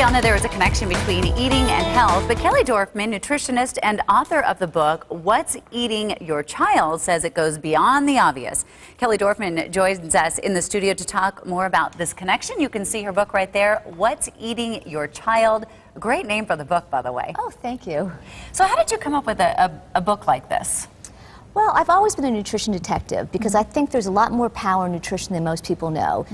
We all know there is a connection between eating and health, but Kelly Dorfman, nutritionist and author of the book, What's Eating Your Child, says it goes beyond the obvious. Kelly Dorfman joins us in the studio to talk more about this connection. You can see her book right there, What's Eating Your Child. Great name for the book, by the way. Oh, thank you. So how did you come up with a book like this? Well, I've always been a nutrition detective because I think there's a lot more power in nutrition than most people know.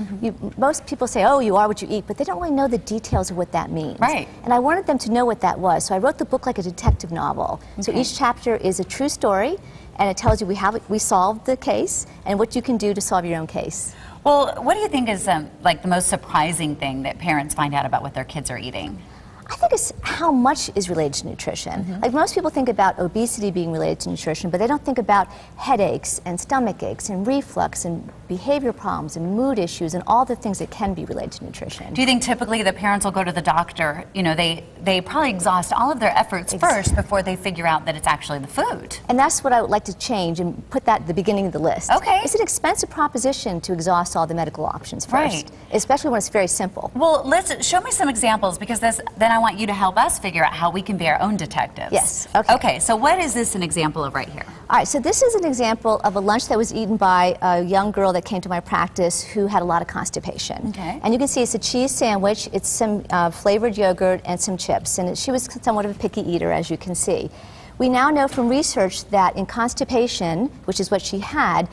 Most people say, oh, you are what you eat, but they don't really know the details of what that means. Right. And I wanted them to know what that was, so I wrote the book like a detective novel. So each chapter is a true story, and it tells you we solved the case and what you can do to solve your own case. Well, what do you think is like the most surprising thing that parents find out about what their kids are eating? I think it's how much is related to nutrition. Like most people think about obesity being related to nutrition, but they don't think about headaches and stomach aches and reflux and behavior problems and mood issues and all the things that can be related to nutrition. Do you think typically the parents will go to the doctor, you know, they probably exhaust all of their efforts first before they figure out that it's actually the food? And that's what I would like to change and put that at the beginning of the list. Okay. It's an expensive proposition to exhaust all the medical options first. Right. Especially when it's very simple. Well, show me some examples, because then I want you to help us figure out how we can be our own detectives. Yes. Okay. Okay, so what is this an example of right here? All right, so this is an example of a lunch that was eaten by a young girl that came to my practice who had a lot of constipation. Okay. And you can see it's a cheese sandwich, it's some flavored yogurt and some chips, and she was somewhat of a picky eater, as you can see. We now know from research that in constipation, which is what she had,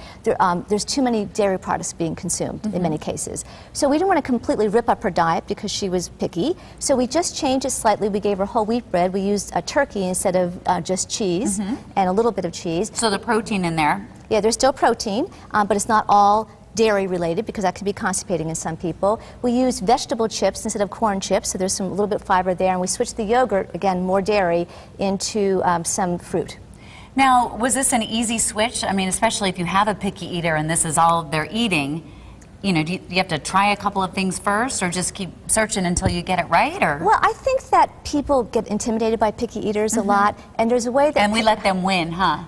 there's too many dairy products being consumed in many cases. So we didn't want to completely rip up her diet because she was picky. So we just changed it slightly. We gave her whole wheat bread. We used a turkey instead of just cheese and a little bit of cheese. So the protein in there. Yeah, there's still protein, but it's not all dairy related because that can be constipating in some people. We use vegetable chips instead of corn chips, so there's a little bit of fiber there, and we switched the yogurt, again, more dairy, into some fruit. Now, was this an easy switch? I mean, especially if you have a picky eater and this is all they're eating, you know, do you have to try a couple of things first, or just keep searching until you get it right? Or? Well, I think that people get intimidated by picky eaters a lot, and there's a way that... And we let them win, huh?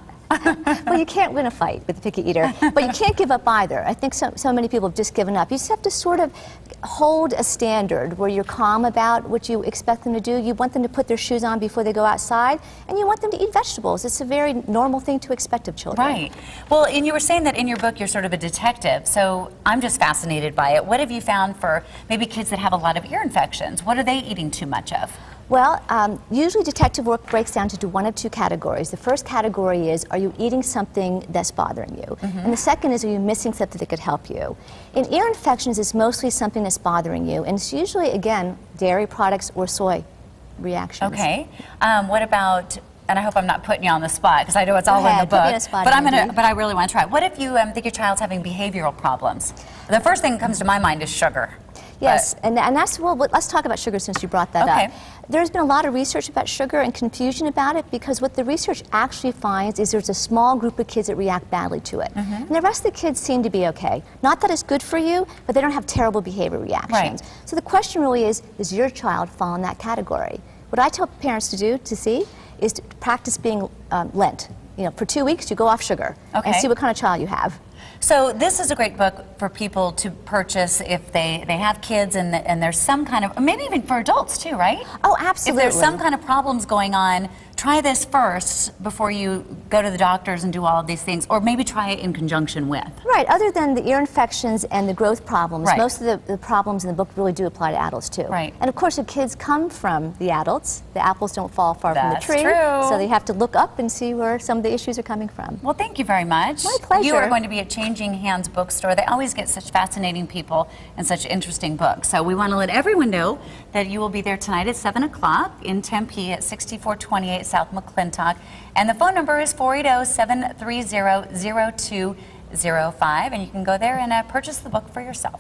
Well, you can't win a fight with a picky eater, but you can't give up either. I think so many people have just given up. You just have to sort of hold a standard where you're calm about what you expect them to do. You want them to put their shoes on before they go outside, and you want them to eat vegetables. It's a very normal thing to expect of children. Right. Well, and you were saying that in your book you're sort of a detective, so I'm just fascinated by it. What have you found for maybe kids that have a lot of ear infections? What are they eating too much of? Well, usually detective work breaks down to one of two categories. The first category is, are you eating something that's bothering you? And the second is, are you missing something that could help you? In ear infections, it's mostly something that's bothering you, and it's usually, again, dairy products or soy reactions. Okay. What about, and I hope I'm not putting you on the spot, because I know it's all in the book, put me on the spot, but I really want to try. What if you think your child's having behavioral problems? The first thing that comes to my mind is sugar. Yes, and that's, well, let's talk about sugar since you brought that up. There's been a lot of research about sugar and confusion about it, because what the research actually finds is there's a small group of kids that react badly to it. And the rest of the kids seem to be okay. Not that it's good for you, but they don't have terrible behavior reactions. So the question really is your child fall in that category? What I tell parents to do, to see, is to practice being Lent. You know, for 2 weeks, you go off sugar and see what kind of child you have. So this is a great book for people to purchase if they have kids and there's some kind of, maybe even for adults too, right? Oh, absolutely. If there's some kind of problems going on, try this first before you go to the doctors and do all of these things, or maybe try it in conjunction with. Right, other than the ear infections and the growth problems, most of the problems in the book really do apply to adults too. Right. And of course, the kids come from the adults. The apples don't fall far from the tree. True. So they have to look up and see where some of the issues are coming from. Well, thank you very much. My pleasure. You are going to be at Changing Hands Bookstore. They always get such fascinating people and such interesting books. So we want to let everyone know that you will be there tonight at 7 o'clock in Tempe at 6428 South McClintock. And the phone number is 480-730-0205. And you can go there and purchase the book for yourself.